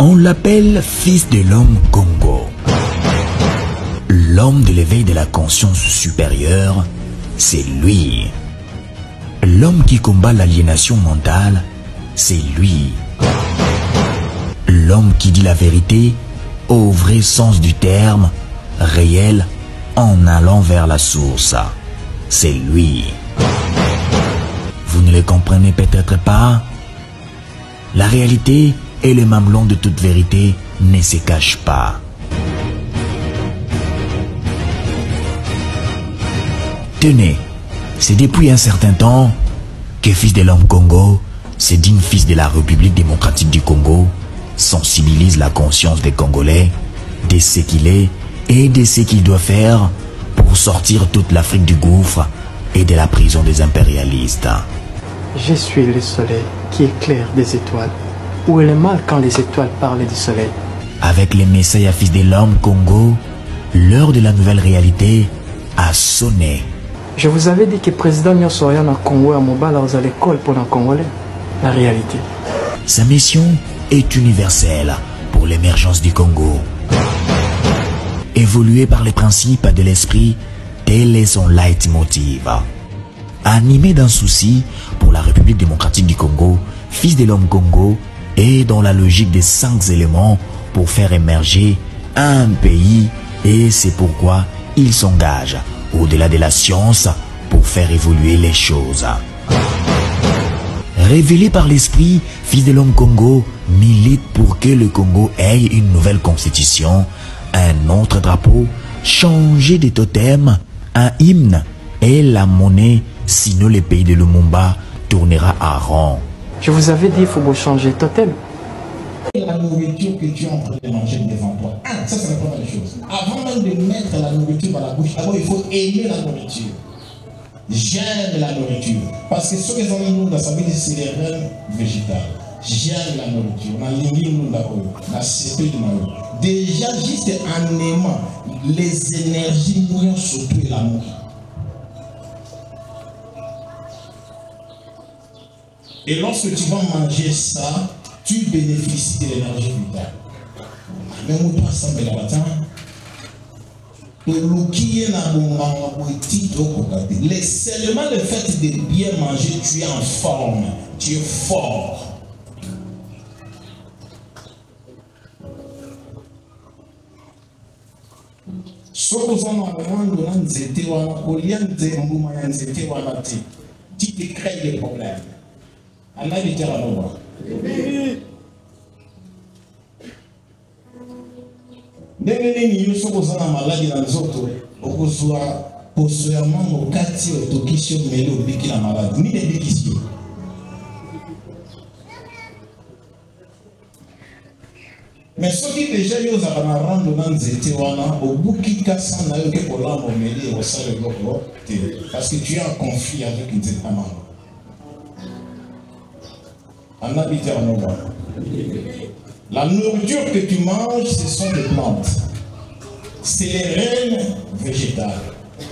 On l'appelle fils de l'homme Congo. L'homme de l'éveil de la conscience supérieure, c'est lui. L'homme qui combat l'aliénation mentale, c'est lui. L'homme qui dit la vérité au vrai sens du terme, réel, en allant vers la source, c'est lui. Vous ne le comprenez peut-être pas? La réalité et le mamelon de toute vérité ne se cachent pas. Tenez, c'est depuis un certain temps que fils de l'homme Congo, ce digne fils de la République démocratique du Congo, sensibilise la conscience des Congolais de ce qu'il est et de ce qu'il doit faire pour sortir toute l'Afrique du gouffre et de la prison des impérialistes. Je suis le soleil qui éclaire des étoiles. Où est le mal quand les étoiles parlent du soleil? Avec les messias fils de l'homme Congo, l'heure de la nouvelle réalité a sonné. Je vous avais dit que le président Nyosoyan a Congo à Mobala à l'école pour les Congolais. La réalité. Sa mission est universelle pour l'émergence du Congo. Évolué par les principes de l'esprit, tel est son leitmotiv. Animé d'un souci pour la République démocratique du Congo, fils de l'homme Congo est dans la logique des 5 éléments pour faire émerger un pays, et c'est pourquoi il s'engage au-delà de la science pour faire évoluer les choses. Révélé par l'esprit, fils de l'homme Congo milite pour que le Congo ait une nouvelle constitution, un autre drapeau, changer de totem, un hymne et la monnaie, sinon le pays de Lumumba tournera à rond. Je vous avais dit qu'il faut changer de totem. La nourriture que tu es en train de manger devant toi. Ça c'est la première chose. Avant même de mettre la nourriture dans la bouche, d'abord il faut aimer la nourriture. J'aime la nourriture. Parce que ce que nous avons dit, c'est les rênes végétales. J'aime la nourriture. Déjà, juste en aimant les énergies nous surtout l'amour. Et lorsque tu vas manger ça, tu bénéficies de l'énergie vitale. Mais moi, ça me l'a seulement le fait de bien manger, tu es en forme, tu es fort. Tu te crées des problèmes. Allah dit à ndenge nyonso kozana maladi na nzoto okozwa poso ya mango kati otokisi omeli obiki na maladi nini ebikisi yo mais soki deja yo ozala na rando na nzete wana obuki kasa na yo ke kolamba omeli ekosala eloko te parce que tu es en conflit avec nzete na mango anabite anova. La nourriture que tu manges, ce sont des plantes. C'est les rênes végétales.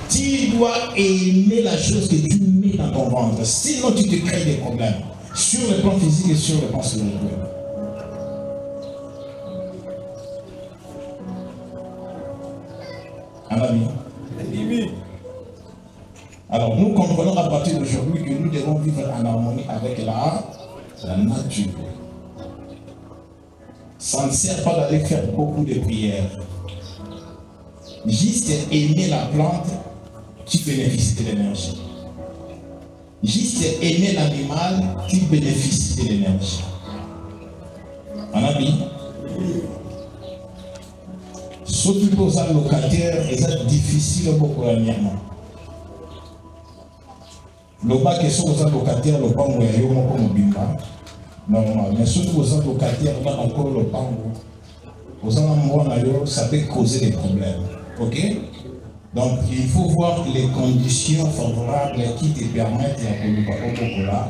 Tu dois aimer la chose que tu mets dans ton ventre. Sinon, tu te crées des problèmes. Sur le plan physique et sur le plan spirituel. Un ami. Alors, nous comprenons à partir d'aujourd'hui que nous devons vivre en harmonie avec la nature. Ça ne sert pas d'aller faire beaucoup de prières. Juste aimer la plante, tu bénéficies de l'énergie. Juste aimer l'animal, tu bénéficies de l'énergie. On a dit, surtout pour un locataire, c'est difficile pour la niama. Le bac est sur un locataire, le pan est comme bimba. Normal, mais surtout aux locataires, on a encore le pango. Aux endroits, ça peut causer des problèmes. Ok? Donc, il faut voir les conditions favorables qui te permettent de faire.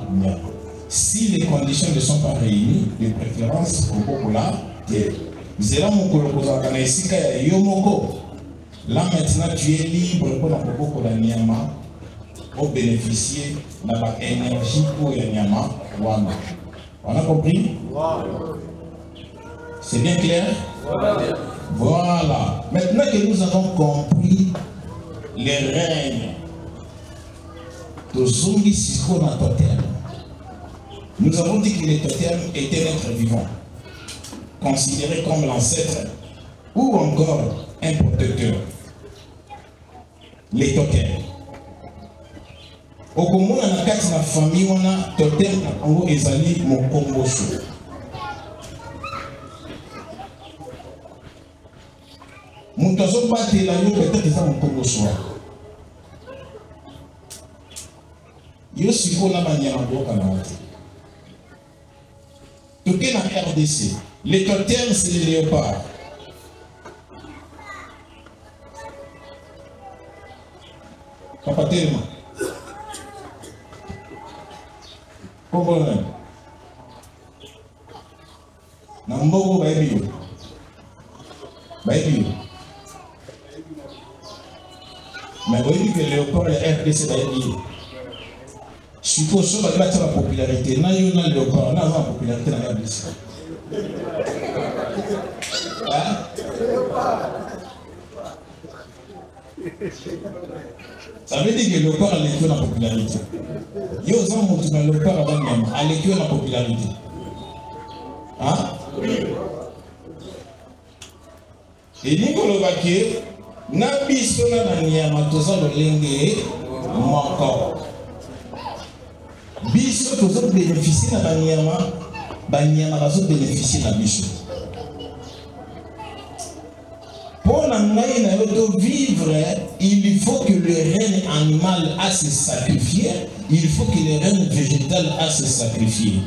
Si les conditions ne sont pas réunies, de préférence au Pokola, là maintenant tu es libre pour la Pokola Nyama pour bénéficier de l'énergie pour la Nyama. On a compris? C'est bien clair? Voilà. Maintenant que nous avons compris les règnes de Zongi Siko na totem, nous avons dit que les totems étaient l'être vivant, considéré comme l'ancêtre ou encore un protecteur. Les totems. Au Congo, dans la carte de la famille, on a totem en haut ezali mokomboso. Moutazo bate la yo peut-être ça mokomboso. Yo siko na banyama boka na wote. Toké na RDC. Les totems c'est les léopards. Papa tellement. Pourquoi non? Nambogo baby. Baby. Mais vous dites que les léopards et RDC baby. Je suppose que la popularité. Non, il y a léopard, non, la popularité dans la RDC. Hein? Ça veut dire que le léopard a l'équipe dans la popularité. Il y a aussi un léopard avant même, a l'équipe dans la popularité. Hein? Et Nicolas Baké, n'a biso na nyama toza lolenge moko. Biso toza bénéficier na banyama bazo bénéficier na biso. Pour vivre, il faut que le règne animal a se sacrifier, il faut que le règne végétal a se sacrifier.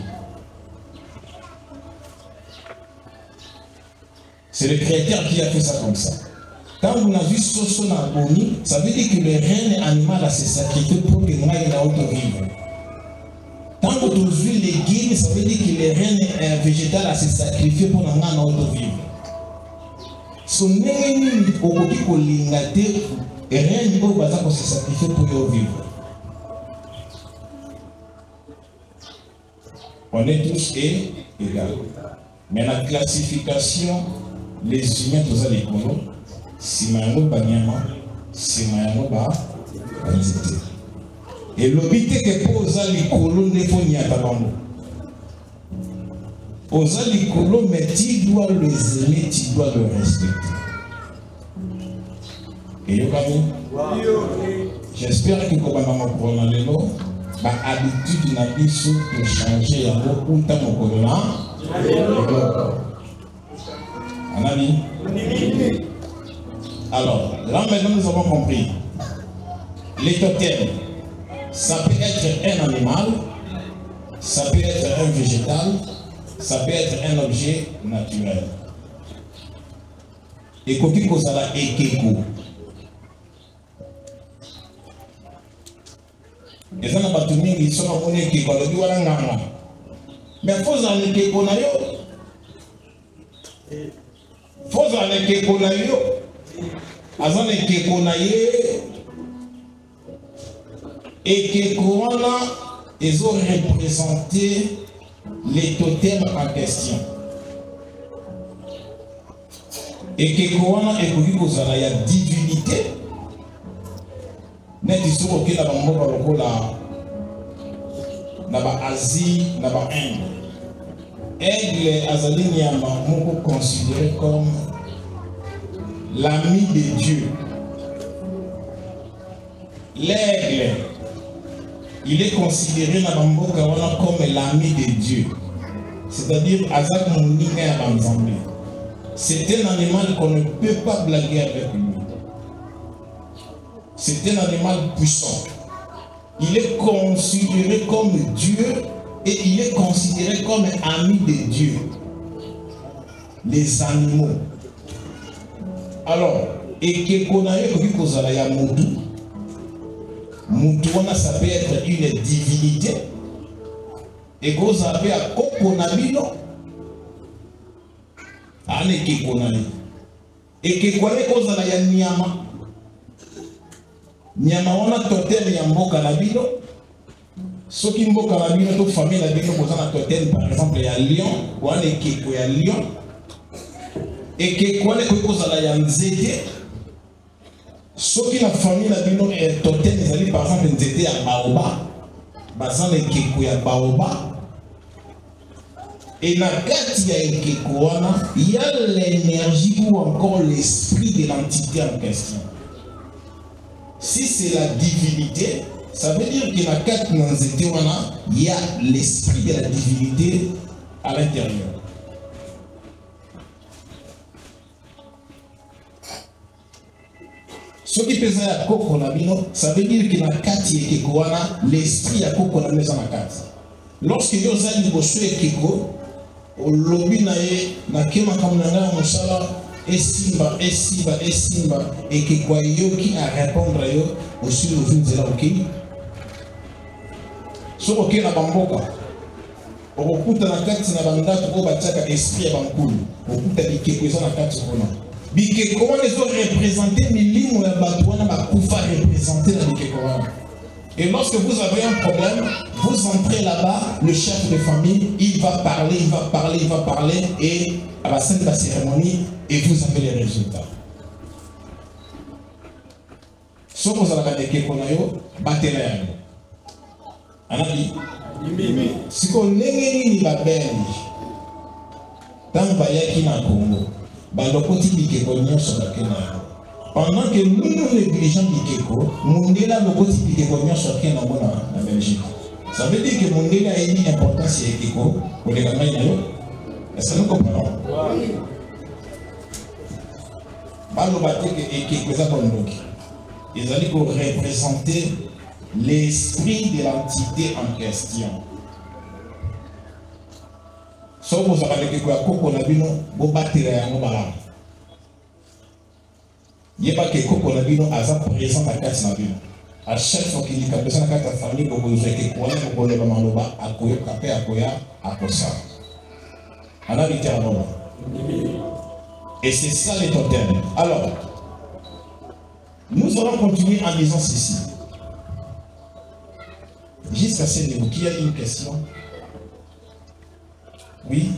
C'est le Créateur qui a fait ça comme ça. Quand vous avez vu Soso Naboni, ça veut dire que le règne animal a se sacrifié pour que moi il a vivre. Quand vous avez vu les guilles, ça veut dire que le règne végétal a se sacrifié pour que moi vivre. Son ennemi au côté collingaté et rien ne peut se sacrifier pour vivre. On est tous égaux. Mais la classification, les humains, tous les colons, si maïmo banyama, si maïmo ba, banzité. Et l'obité que pose les colons ne font ni à tabango. Osa likolo, mais tu dois les aimer, tu dois le respecter. Et yo kami? J'espère que comme maman corona lelo, ba habitude na biso de changer yango uta mo corona. Anami? Alors, là maintenant nous avons compris. Les totems, ça peut être un animal, ça peut être un végétal, ça peut être un objet naturel. Et quand il y a ekeko, et ça n'a pas tout le monde qui sont en ekeko, mais il faut en ekeko na yo. Faut en ekeko na yo. Azan ekeko na ye. Ekeko wana, ils ont représenté les totems en question. Et que Koana est connu pour la divinité. N'est-ce pas que dans Asie, dans Inde, Aigle Azali est considéré comme l'ami de Dieu. L'aigle, il est considéré comme l'ami de Dieu. C'est-à-dire, Azak Mouniké à l'ensemble. C'est un animal qu'on ne peut pas blaguer avec lui. C'est un animal puissant. Il est considéré comme Dieu et il est considéré comme ami de Dieu. Les animaux. Alors, et que qu'on a eu que vous avez Moudou. Moudou, ça peut être une divinité. Et que vous avez à Kokonabino. Ane Kekonani. Et que vous avez à Nyama. Nyama on a totem yamboka na bino. Ce qui mboka na bino, toute famille na bino, vous avez un totem par exemple, il y a lion, ou un équipe, il y a lion, et que quoi les causes à la yanzete ce qui la famille la bino est totem ils allaient par exemple nzete à baoba bazan les keko ya baoba et na kati ya ekeko wana il y a l'énergie ou encore l'esprit de l'entité en question. Si c'est la divinité, ça veut dire que la carte il y a l'esprit de la divinité à l'intérieur. Ce qui pèse à Koko Nabino, ça veut dire que la carte l'esprit à Koko Nabino dans la carte. Lorsque vous avez dit Keko, au lobby na kema kamnanga musala esimba et que quoi qui a répondre yo aussi au fin de la ok so ok na bamboka okuta na kati na bandatu ko bataka esprit ya bankulu okuta bikeko eza na kati kona bikeko wana ezo représenter milimo ya bato wana bakufa représenter na bikeko wana. Et lorsque vous avez un problème, vous entrez là-bas, le chef de famille, il va parler, et à la fin de la cérémonie, et vous avez les résultats. Ce que vous avez dit, si vous n'avez pas de tant que vous avez pendant que nous négligeons Bikeko, Mundela nous aussi Bikeko chacun dans la Belgique. Ça veut dire que Mundela a une importance sur Bikeko pour les gamins. Est-ce que nous comprenons? Oui. Ils allaient représenter l'esprit de l'entité en question. Sauf que vous avez dit que vous avez dit que vous avez dit il n'y a pas que Koko Nabino a présent à carte Nabino. À chaque fois qu'il y a besoin de la famille, vous pouvez faire que quoi, vous pouvez faire maloba, à koya, kapé, à koya, à kosa. On a littéralement. Et c'est ça les totems. Alors, nous allons continuer en disant ceci. Jusqu'à ce niveau, qui a une question? Oui.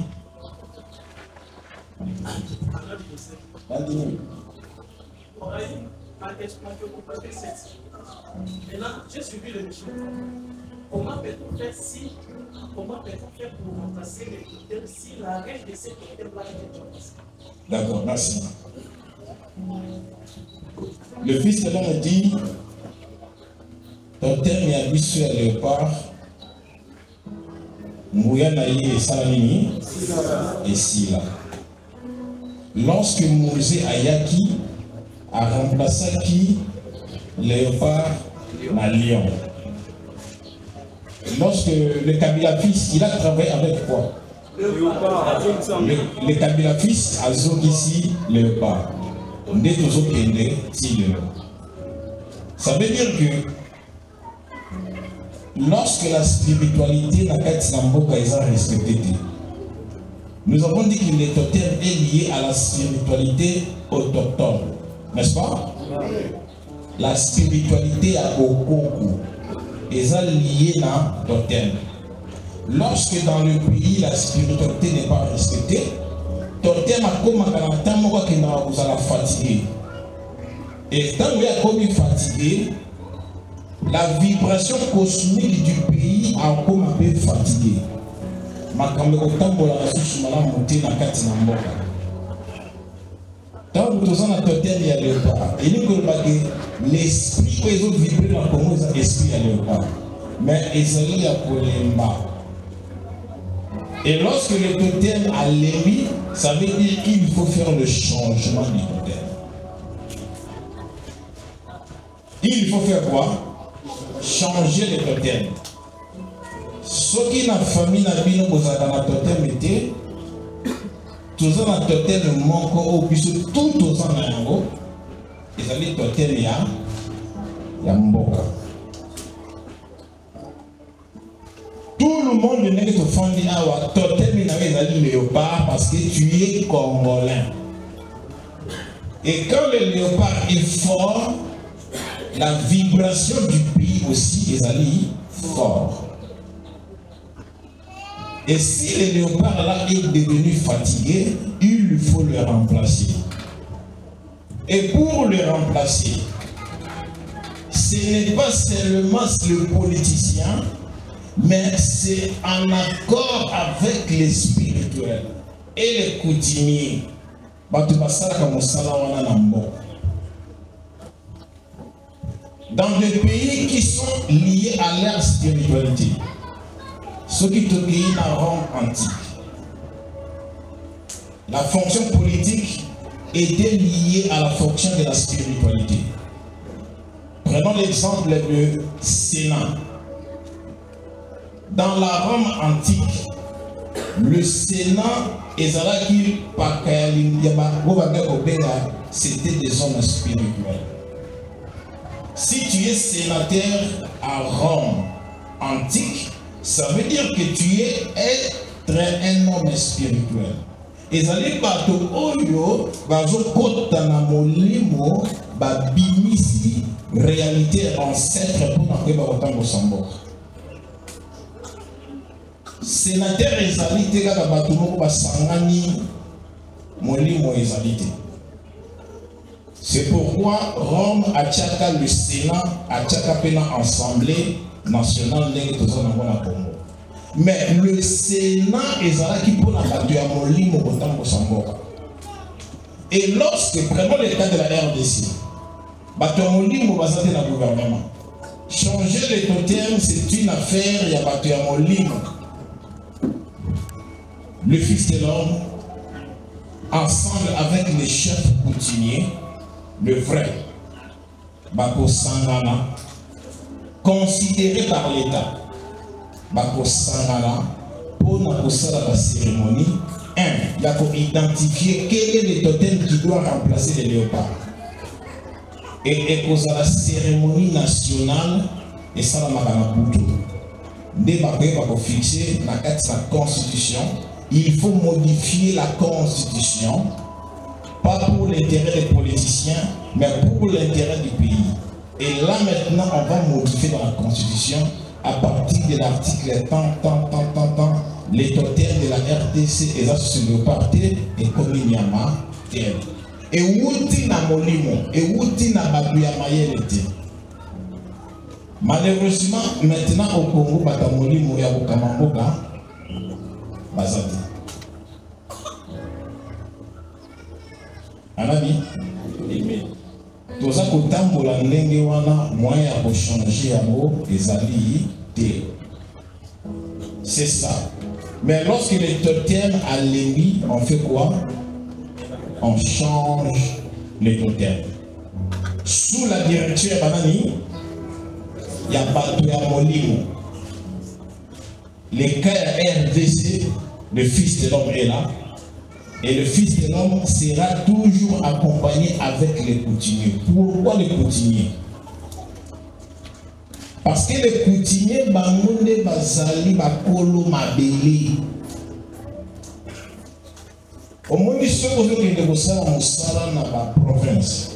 Ma question que vous posez, c'est maintenant, j'ai suivi le mission. Comment peut-on faire pour remplacer les totems si la règle de ces totems-là est remplacée? D'accord, merci. Le fils de l'homme dit totem ya biso ya léopard Mouya Naïe et Salamini et Sila. Lorsque Moïse Ayaki a remplacé qui léopard na lion. Lorsque le Kabila fils, il a travaillé avec quoi? Le Kabila fils a ici léopard. Ça veut dire que lorsque la spiritualité n'a pas été respectée, nous avons dit que le totem est lié à la spiritualité autochtone. N'est-ce pas? La spiritualité à Okoko est liée à totem. Lorsque dans le pays la spiritualité n'est pas respectée, totem a comme vous allez fatiguer. Et tant que vous êtes fatigué, la vibration cosmique du pays a comme un peu fatigué. Tant que vous avez un totem, il y a le pas. Et nous avons l'esprit que vous vibrez dans le Congo, c'est l'esprit à léopard. Mais il y a pour les bas. Et lorsque le totem a l'émis, ça veut dire qu'il faut faire le changement du totem. Il faut faire quoi? Changer le totem. Ce qui est la famille n'a pas de totem était, tous les totem manquent au plus tout aux ans ils allaient totem ya mboka. Tout le monde n'est pas fondé à totem n'a léopard parce que tu es congolais. Et quand le léopard est fort, la vibration du pays aussi est allée fort. Et si le léopard là est devenu fatigué, il il faut le remplacer. Et pour le remplacer, ce n'est pas seulement le politicien, mais c'est en accord avec les spirituels et les coutumiers. Dans des pays qui sont liés à leur spiritualité, ceux qui te pays dans Rome antique, la fonction politique était liée à la fonction de la spiritualité. Prenons l'exemple du Sénat. Dans la Rome antique, le Sénat c'était des hommes spirituels. Si tu es sénateur à Rome antique, ça veut dire que tu es un homme spirituel. Et ça dit bato oyo bazo kota na molimo ba bimisi réalité ancêtre pour na kweba kotango sambo. Sénateur ezali te kaka bato moko basangani molimo ezali te. C'est pourquoi Rome a tchaka le Sénat, a tchaka pena Assemblée nationale ndenge tozana ngona Congo. Mais le Sénat ezalaki pour la bato ya molimo kotango samboka. Et lorsque prenons le cas de la RDC, bato ya molimo bazate na gouvernement. Changer les totems, c'est une affaire ya bato ya molimo. Le Fils de l'homme, ensemble avec les chefs coutumiers, le vrai, Bako Sangana, considéré par l'État, Bako Sangana, pour la cérémonie, il a pour identifier quel est le totem qui doit remplacer les léopards. Et pour la cérémonie nationale, et ça la Maganabuto, dès Bako fixer la constitution. Il faut modifier la constitution, pas pour l'intérêt des politiciens, mais pour l'intérêt du pays. Et là maintenant, on va modifier dans la constitution, à partir de l'article les totems de la RDC et ça se repartent et comme il y a ma terre. Et outi na molimo, et outi na babuya mayelete. Malheureusement, maintenant au Congo, bata molimo ya bukamamboka. Bazati. Anabi, toza kotambola ndenge wana moyen ya changer yango ezali te. C'est ça. Mais lorsque les totems alémi, on fait quoi? On change les totems. Sous la direction ya banani, il y a bato ya molimo. Les cas RDC, le Fils de l'homme est là. Et le Fils de l'homme sera toujours accompagné avec les coutumiers. Pourquoi les coutumiers? Parce que les coutumiers, bangonde bazali bakolo mabeli. Au moins, ils sont aujourd'hui qui sont dans la province.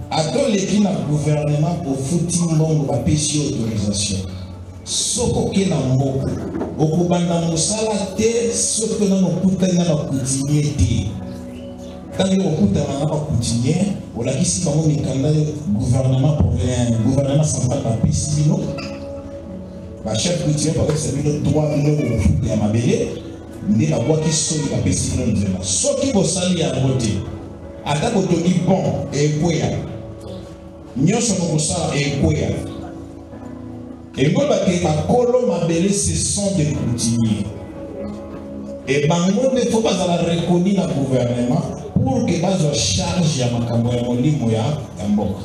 Attends les na gouvernement pour foutre monde va payer autorisation. Soko ke na moko okubanda musala te soko na okuta na coutumier te tangi okuta na coutumier olakisi bango mikanda gouvernement provincial gouvernement central pa pisino ba chef coutumier par exemple bino 3 millions ya mabele ndi na bwaki soli pa pisino nzela soki bosali ya rote ata botongi bon ekweya nyoso mosala ekweya. Et moi, ce sont des coutumiers. Et bango ne faut pas la reconnaître le gouvernement pour que base charge ya makambo ya molimo ya mboka.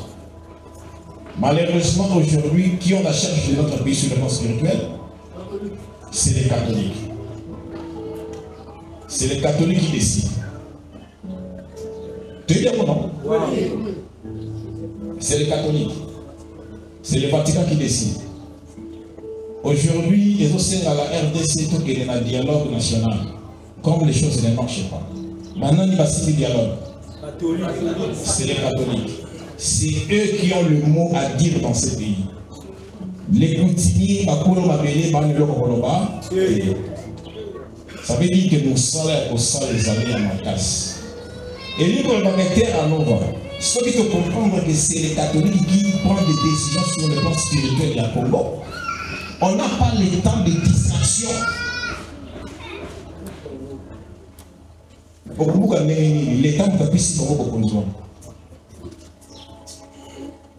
Malheureusement aujourd'hui, qui ont la charge de notre pays sur le plan spirituel? C'est les catholiques. C'est les catholiques qui décident. Tu dis quoi non? C'est les catholiques. C'est le Vatican qui décide. Aujourd'hui, ils ont serré à la RDC tout qu'il y a un dialogue national. Comme les choses ne marchent pas. Maintenant, il va y avoir un dialogue. C'est les catholiques. C'est eux qui ont le mot à dire dans ce pays. Les coutumiers, Ça veut dire que nous sommes au sein des années à ma casse. Et lui, pour le caractère à Nova, ce qu'il faut comprendre que c'est les catholiques qui prennent des décisions sur le plan spirituel de la Congo. On n'a pas le temps de distraction. Les temps de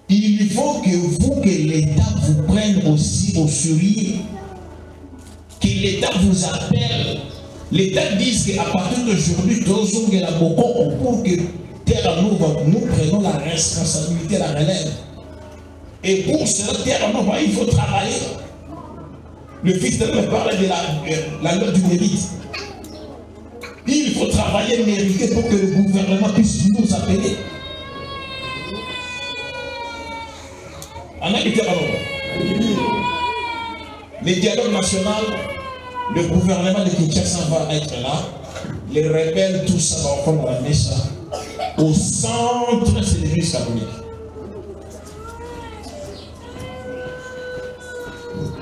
il faut que l'État vous prenne aussi au sérieux, que l'État vous appelle. L'État dit qu'à partir d'aujourd'hui, pour que Terre Nova, nous prenons la responsabilité, la relève. Et pour cela, Terre Nova, il faut travailler. Le fils de me parle de la loi du mérite. Il faut travailler, mériter pour que le gouvernement puisse nous appeler. Le dialogue national, le gouvernement de Kinshasa va être là. Les rebelles, tout ça va prendre la Mesa. Au centre, c'est l'église catholique.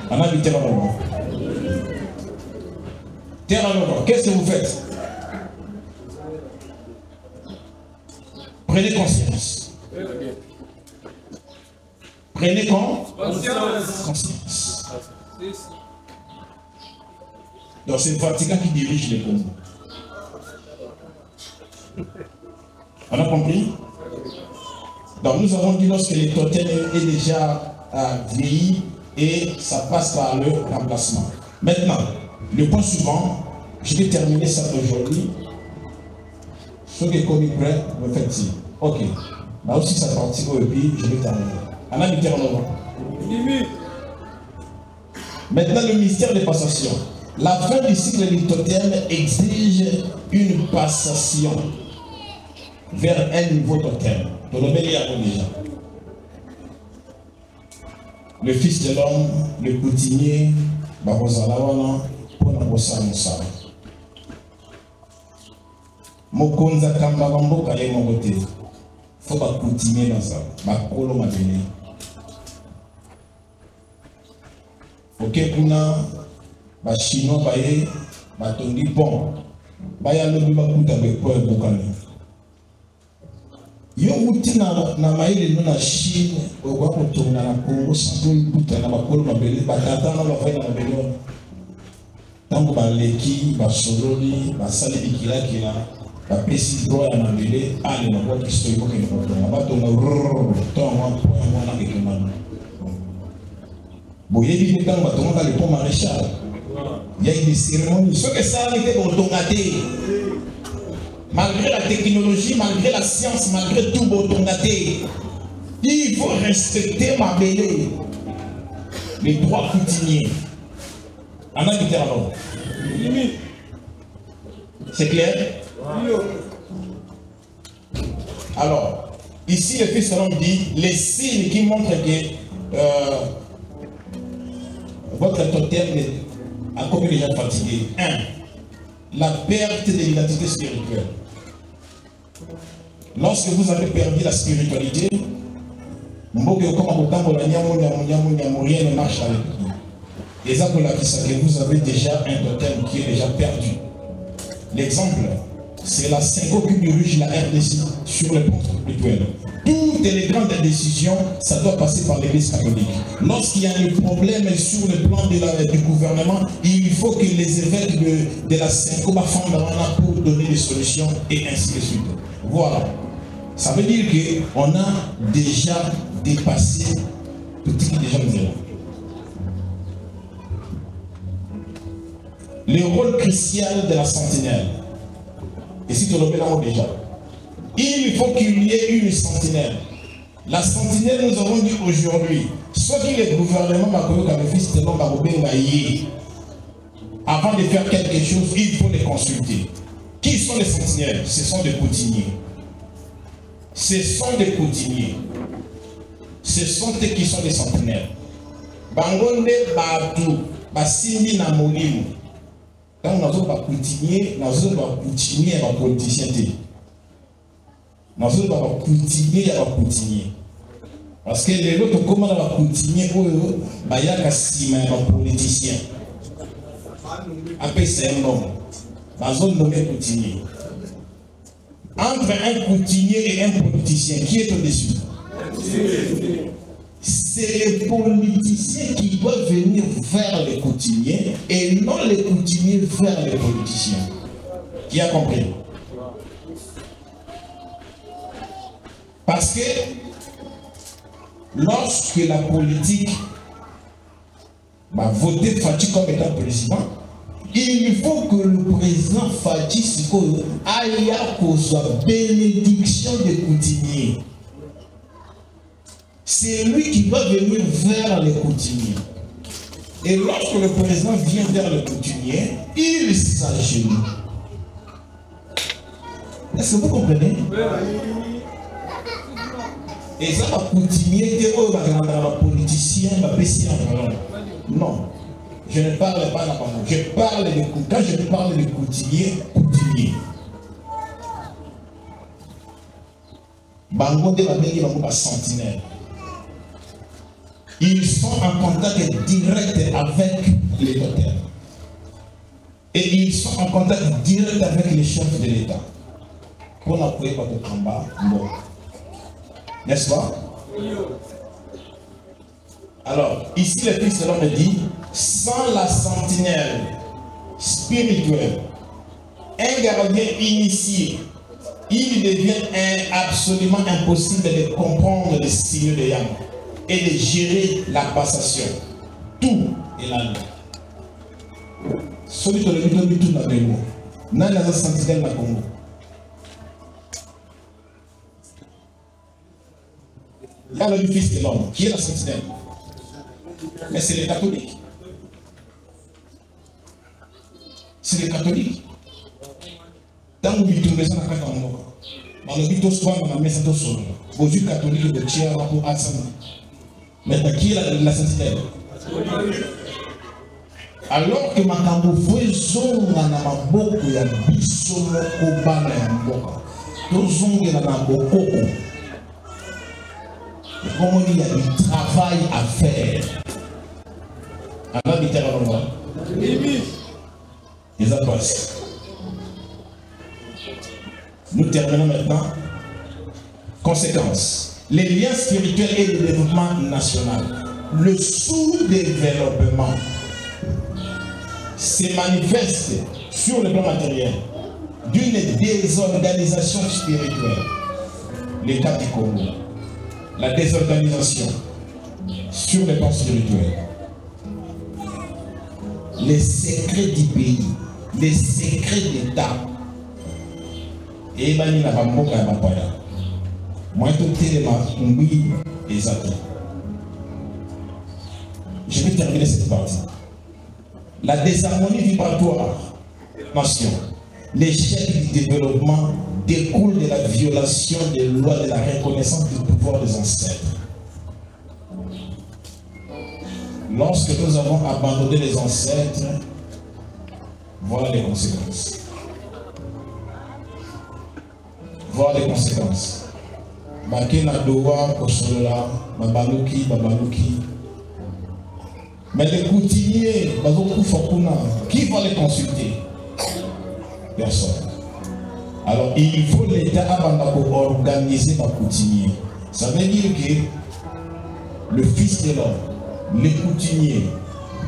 On habite Terra Nova. Terra Nova, qu'est-ce que vous faites? Prenez conscience. Prenez conscience. Donc c'est le Vatican qui dirige les Congo. On a compris? Donc nous avons dit lorsque les totems est déjà vieilli et ça passe par le remplacement. Maintenant, le point suivant, je vais terminer ça aujourd'hui. Ceux qui sont prêts, me faites signe. Ok. Là aussi ça partit au puis je vais terminer. On a mis maintenant le mystère des passations. La fin du cycle du totem exige une passation vers un niveau totem. Le Fils de l'homme, le coutumier, Barozalawana, Ponabosa Moussa. Mokonza Kamba Bambo Kale Mogote. Faut pas coutumier dans ça. Bakolo Mabene. Ok, kuna ba chinois baye batondi pont baya lobi bakuta be ko bokani yo uti na maile no na Chine o ba ko tonga na Congo santo ikuta na bakolo mabele batata na ba fanya na belo tango ba leki ba sololi ba sali bikila kila ba pesi droit ya mabele ale na kwa kisto iko ke ko ba tonga to mwa na ke mano. Bon, il y a des pont maréchal. Il y a des cérémonies. Ce que ça a été pour ton gâté. Malgré la technologie, malgré la science, malgré tout pour ton gâté, il faut respecter ma belle. Les droits coutumiers. En Angleterre alors. C'est clair? Alors, ici le Fils de l'homme dit les signes qui montrent que votre totem a commis les gens fatigués. 1. La perte de l'identité spirituelle. Lorsque vous avez perdu la spiritualité, rien ne marche avec vous. Exemple que vous avez déjà un totem qui est déjà perdu. L'exemple, c'est la Sengo qui dirige la RDC sur le plan spirituel. Toutes les grandes décisions, ça doit passer par l'Église catholique. Lorsqu'il y a un problème sur le plan du gouvernement, il faut que les évêques de la Sengo fondent pour donner des solutions et ainsi de suite. Voilà. Ça veut dire qu'on a déjà dépassé petit déjà zéro. Le rôle crucial de la sentinelle. Et si tu le mets là déjà. Il faut qu'il y ait une sentinelle. La sentinelle, nous avons dit aujourd'hui, soit qu'il est gouvernement, avant de faire quelque chose, il faut les consulter. Qui sont les sentinelles? Ce sont des coutumiers. Ce sont des coutumiers. Ce sont eux qui sont des sentinelles. Bangonde Batu, Basindi Namolimu. Quand nous avons pas coutumier, nous avons pas coutumier et pas politicien. Nous avons pas coutumier et pas coutumier. Parce que les autres, comment on va coutumier, il y a un politicien. Après, c'est un homme. la zone nommée coutumier. Entre un coutumier et un politicien, qui est au-dessus? C'est les politiciens qui doivent venir vers les coutumiers et non les coutumiers vers les politiciens. Qui a compris? Parce que lorsque la politique va voter Fati comme étant président, il faut que le président Fati aille à bénédiction des coutumiers. C'est lui qui doit venir vers les coutumiers. Et lorsque le président vient vers les coutumiers, il s'agenouille. Est-ce que vous comprenez? Et ça va coutumier, politicien, non. Je ne parle pas d'abord. Je parle de quand je parle de coutumier, coutumier. Bango de la sentinelle. Ils sont en contact direct avec les notaires. Et ils sont en contact direct avec les chefs de l'État. Pour n'appuyer pas le combat, bon. N'est-ce pas? Alors, ici le Fils de l'homme dit, sans la sentinelle spirituelle, un gardien initié, il devient absolument impossible de comprendre les signes de Yam et de gérer la passation. Tout est la loi. Celui qui a le tout n'a pas eu. N'a pas sentinelle n'a pas eu. Il y a le Fils de l'homme, qui est la sentinelle. Mais c'est les catholiques. C'est les catholiques. Dans le but de la dans le but de la messe de sol, vos yeux catholiques de tiers pour Asana. Mais qui est la sentinelle? Alors que Makambo Fouezonga na maboko ya biso moko bana ya mboka, tozongela na bokoko. Comment il y a du travail à faire. Les apôtres. Nous terminons maintenant. Conséquences. Les liens spirituels et le développement national. Le sous-développement se manifeste sur le plan matériel d'une désorganisation spirituelle. Les cas du Congo. La désorganisation sur le plan spirituel. Les secrets du pays, les secrets d'État. Et il n'a pas de mots à moi, je vais terminer cette partie. La désharmonie vibratoire, nation, l'échec du développement découle de la violation des lois de la reconnaissance du pouvoir des ancêtres. Lorsque nous avons abandonné les ancêtres, voilà les conséquences. Voilà les conséquences. Bakena doa kosolola, babaluki, babaluki. Mais les coutumiers, qui va les consulter? Personne. Alors il faut l'État avant pour organiser ma coutumier. Ça veut dire que le Fils de l'homme, les coutumiers,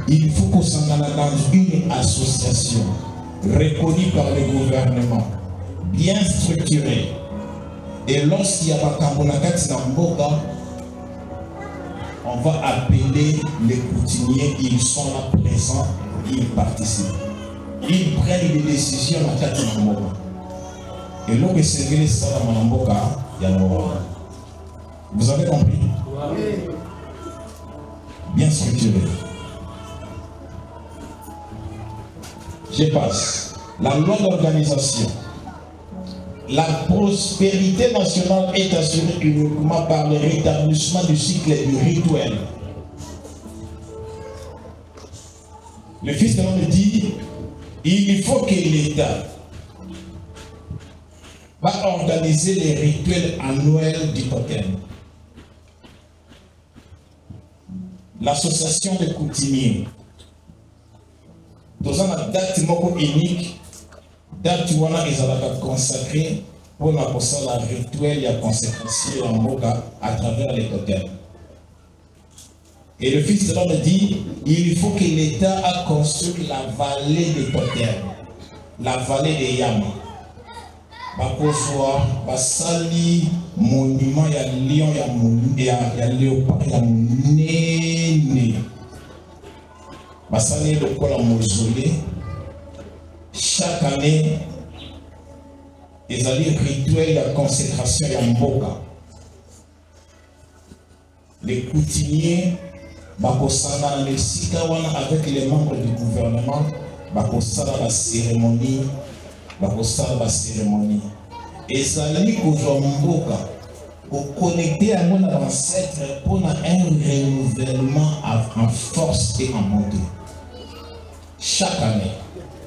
il faut qu'on s'en aille dans une association reconnue par le gouvernement, bien structurée. Et lorsqu'il y a un Kambonakat Namboka, on va appeler les coutumiers, ils sont là présents, ils participent. Ils prennent des décisions à Katinamboka. Et l'eau que c'est que ça dans Namboka, il y a l'eau. Vous avez compris? Bien structuré. Je passe. La loi d'organisation. La prospérité nationale est assurée uniquement par le rétablissement du cycle du rituel. Le Fils de l'homme dit, il faut que l'État va organiser les rituels annuels du totem. L'association des coutumiers. Dans une date unique, date wana ezalaka consacré pour la rituel et la consécration en Moka à travers les totems. Et le fils de l'homme dit, il faut que l'État a construit la vallée des totems, la vallée des Yama. Bakozwa, basali, monument, il y a lion, il y a léopard, il y a néné. Basali, le col à mausolée. Chaque année, ils ont des rituels de consécration et mboka. Les coutumiers, bakosana na mesika wana avec les membres du gouvernement, bakosala la cérémonie, Et ça dit qu'aux mboka, pour connecter à mon ancêtre pour un renouvellement en force et en montée. Chaque année.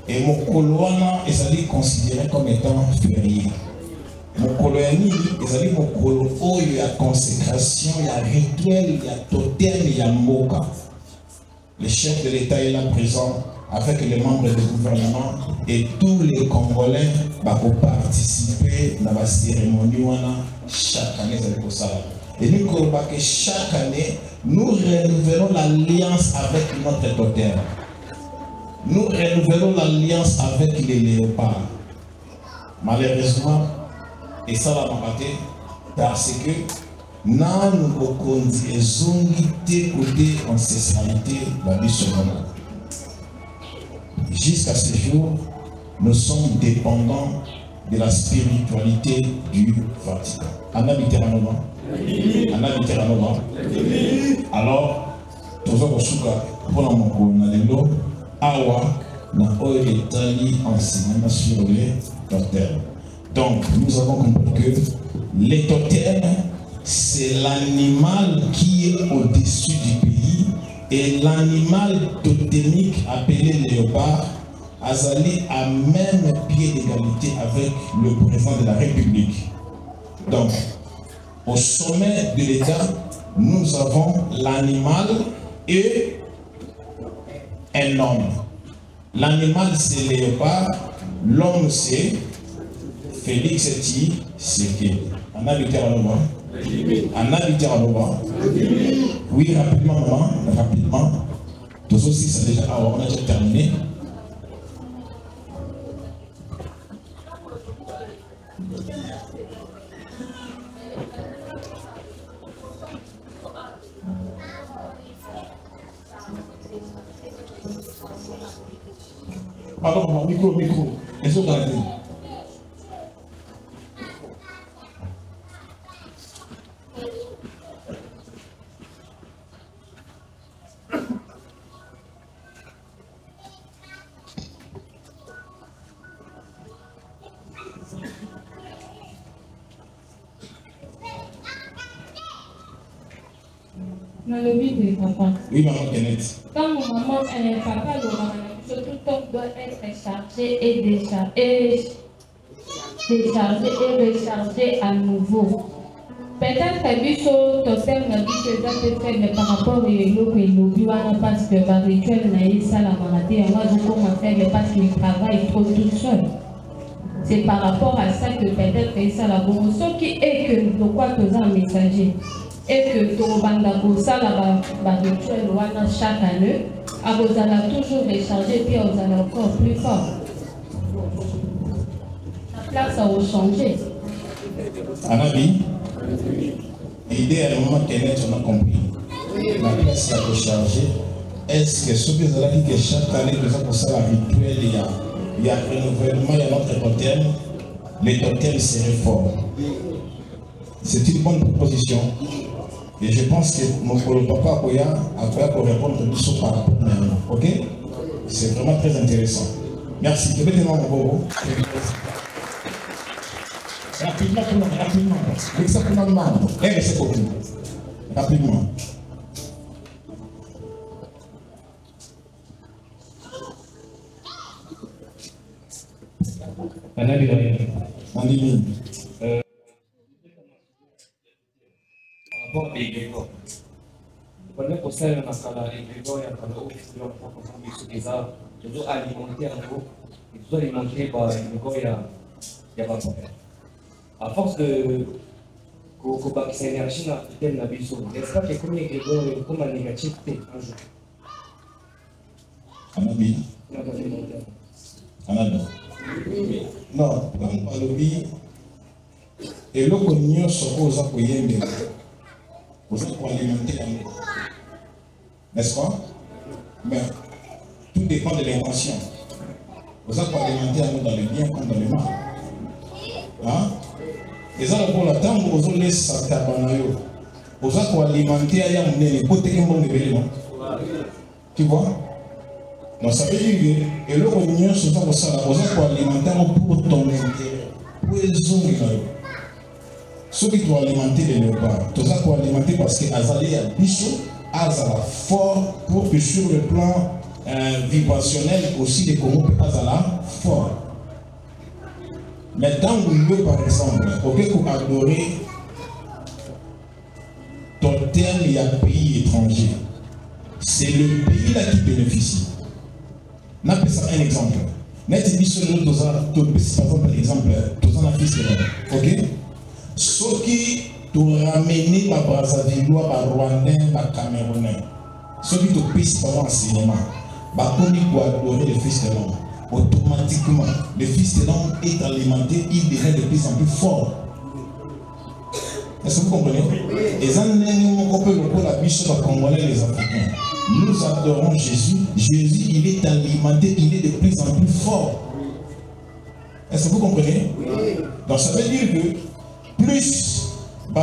Et mon coloana est considéré comme étant férié. Mon coloani est mon colo, il y a consécration, il y a rituel, il y a totem, il y a moka. Le chef de l'État est là présent avec les membres du gouvernement et tous les Congolais vont participer à la cérémonie chaque année. Et nous croyons que chaque année, nous renouvelons l'alliance avec notre totem. Nous renouvelons l'alliance avec les léopards. Malheureusement, et ça va m'arrêter parce que nous avons côté ancestralité jusqu'à ce jour, nous sommes dépendants de la spiritualité du Vatican. Alors, nous avons pour awa na oyo etali enseignement sur les totems. Donc nous avons compris que les totems c'est l'animal qui est au-dessus du pays et l'animal totémique appelé léopard azali à même pied d'égalité avec le président de la République. Donc au sommet de l'État nous avons l'animal et un homme. L'animal c'est léopard, l'homme c'est Félix Tshisekedi. On a habité à l'Oba. On a habité à l'Oba. Oui, rapidement, maman, rapidement. Tous aussi, c'est déjà, on a déjà terminé. Pardon, micro. Est-ce que vous avez dit? Oui, maman Kenneth. Quand mon maman, papa, tout homme doit être chargé et déchargé et rechargé à nouveau. Peut-être que totem n'a dit que ça peut faire, mais par rapport au yoko et l'obiwana, parce que par rituel n'a eu ça la maladie, moi je commence à faire parce qu'il travaille trop tout seul. C'est par rapport à ça que peut-être que ça la bonne. Ce qui est que nous quoi que un messager et que ton bandako ça la rituel wana chaque année, vous allez toujours recharger puis vous allez encore plus fort. La place a changé. Anabi, l'idée à un moment on a compris. La place a rechargé. Est-ce que ce que vous avez dit que chaque année, pour ça, la rituel, il y a un renouvellement, il y a notre totem, les totems se réforment. C'est une bonne proposition. Et je pense que mon papa Koya a fait pour répondre tout par rapport à nous. Ok? C'est vraiment très intéressant. Merci. Je vais te demander mon bobo. Rapidement. Exactement. Eh, c'est pour nous. Rapidement. Pendant que ça, on a l'égrégore, il y a alimenter en gros, ils doivent alimenter l'égrégore, il y a à force de que cette énergie n'a pas besoin. N'est-ce pas que comme l'égrégore est comme un négatif un jour? Anabi. Anado. Non, donc alobi. Et le cognon se pose à Koyembe. Vous êtes pour alimenter l'amour. N'est-ce pas? Mais tout dépend de l'intention. Vous êtes pour alimenter l'amour dans le bien comme dans le mal. Hein? Et ça, pour la temps, vous allez laisser ça vous êtes pour alimenter l'amour. Tu vois? Donc ça veut dire que le cognon se fait pour ça. Vous êtes pour alimenter l'amour pour ton intérêt. Pour les hommes. Ceux qui doivent alimenter les léopards, tout ça pour alimenter parce que Azali a bichot, Azala fort, pour que sur le plan vibrationnel aussi les Congo Azala fort. Mais dans le par exemple, ok, pour adorer ton terme, il y a un pays étranger. C'est le pays là qui bénéficie. On appelle ça un exemple. Net bichot, nous, par exemple, tout ça, on a fait cela. Ok? Ceux qui t'ont ramené à Brazzaville, à Rwandais, à Camerounais, ceux qui t'ont payé par l'enseignement, comme ils doivent adorer le Fils de l'homme, automatiquement, le Fils de l'homme est alimenté, il devient de plus en plus fort. Est-ce que vous comprenez? Et ça, on peut le la biche sur la Congolais, les Africains. Nous adorons Jésus. Jésus, il est alimenté, il est de plus en plus fort. Est-ce que vous comprenez? Donc ça veut dire que plus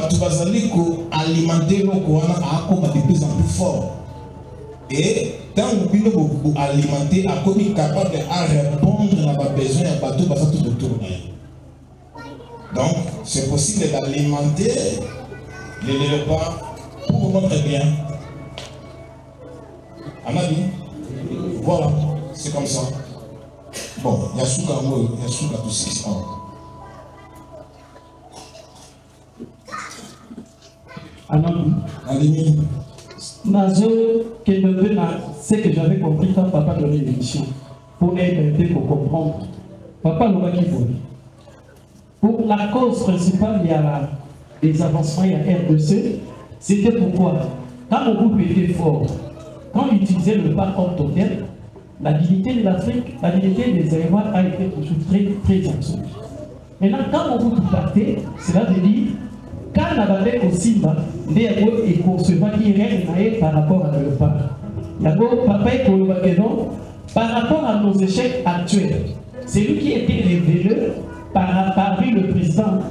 tu vas alimenter le Coran à de plus en plus fort. Et tant que vous alimenter, à comme capable de répondre à vos besoins, à tout autour. Donc, c'est possible d'alimenter les léopards pour notre bien. Anabi, voilà, c'est comme ça. Bon, il y a Souka tout ça. C'est que j'avais compris quand papa donnait l'émission. Pour aider pour comprendre. Papa nous va qui voulait. Pour la cause principale, il y a les avancements, il y a RDC. C'était pourquoi, quand mon groupe était fort, quand il utilisait le pas comme totem, la dignité de l'Afrique, la dignité des Aïrois a été toujours très, très absolue. Maintenant, quand mon groupe partait, cela veut dire quand on avait aussi et concevoir qui règne par rapport à Léopard. Papa est par rapport à nos échecs actuels, c'est lui qui était révélé parmi le président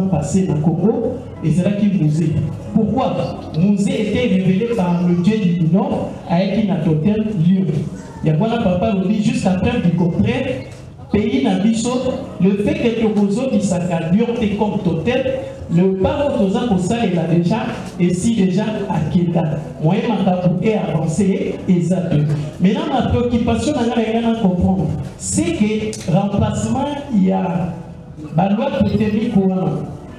passé dans le Congo, et c'est là qu'il Mouzé. Pourquoi Mouzé était révélé par le Dieu du Nord avec une totem lieu. Il y a voilà papa nous dit juste après du contraire. Pays n'abisso, le fait que Tokozo qui s'accadurte comme totem, le parent pour ça il a déjà, et si déjà à Kéta, moyen pour avancer et zappé. Maintenant, ma préoccupation, on n'a rien à comprendre, c'est que remplacement, il y a la loi de Témi Kouana.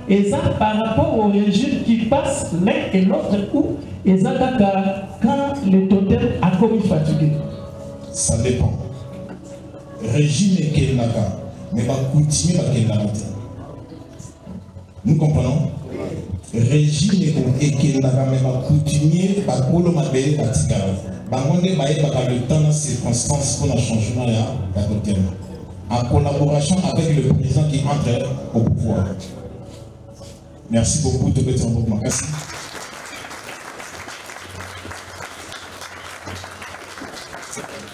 Et ça, par rapport au régime qui passe l'un et l'autre, ou et ça, quand le totem a commis fatigué. Ça dépend. Régime est quel naka, mais va continuer à quel naka. Nous comprenons? Régime est quel naka, mais va continuer à polo mabé batikara. Bangonde bae baka le temps dans circonstances pour le changement là, en collaboration avec le président qui entre au pouvoir. Merci beaucoup de votre engagement. Merci.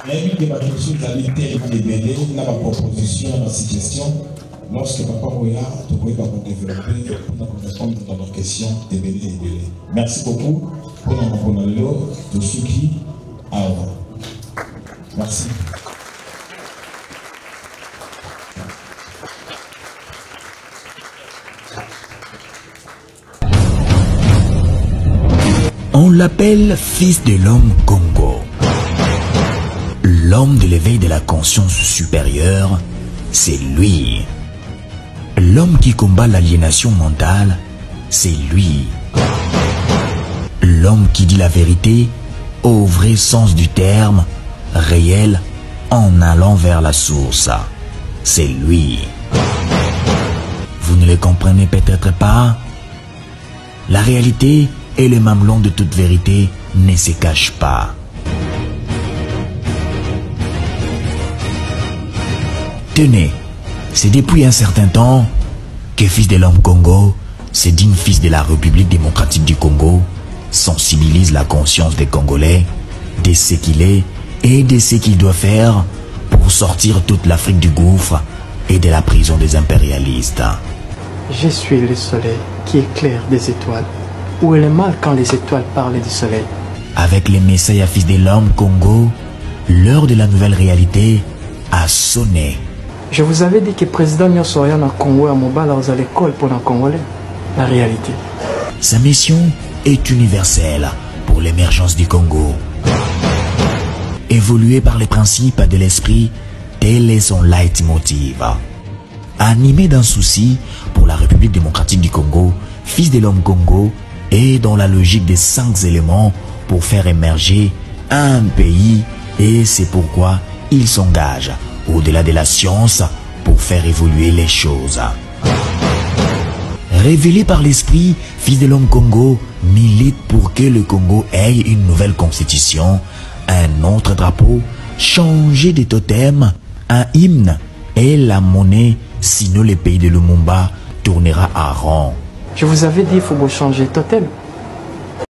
L'invite de ma question, vous allez tellement débêler, on a ma proposition, ma suggestion. Lorsque Papa Moya, tu pourrais pas vous développer pour répondre à votre question, débêler. Merci beaucoup pour notre bonheur, de Suki Awa. Merci. On l'appelle fils de l'homme Congo. L'homme de l'éveil de la conscience supérieure, c'est lui. L'homme qui combat l'aliénation mentale, c'est lui. L'homme qui dit la vérité au vrai sens du terme, réel, en allant vers la source. C'est lui. Vous ne le comprenez peut-être pas? La réalité et le mamelon de toute vérité ne se cachent pas. Tenez, c'est depuis un certain temps que Fils de l'homme Congo, ce digne fils de la République démocratique du Congo, sensibilise la conscience des Congolais de ce qu'il est et de ce qu'il doit faire pour sortir toute l'Afrique du gouffre et de la prison des impérialistes. Je suis le soleil qui éclaire des étoiles. Où est le mal quand les étoiles parlent du soleil? Avec les messieurs Fils de l'homme Congo, l'heure de la nouvelle réalité a sonné. Je vous avais dit que le président Nyosoya na Congo à Mobala à l'école pour les Congolais. La réalité. Sa mission est universelle pour l'émergence du Congo. Évolué par les principes de l'esprit, tel est son leitmotiv. Animé d'un souci pour la République démocratique du Congo, Fils de l'homme Congo est dans la logique des 5 éléments pour faire émerger un pays, et c'est pourquoi il s'engage au-delà de la science pour faire évoluer les choses. Révélé par l'esprit, Fils de l'homme Congo milite pour que le Congo ait une nouvelle constitution, un autre drapeau, changer de totem, un hymne et la monnaie, sinon le pays de Lumumba tournera à rond. Je vous avais dit qu'il faut changer de totem.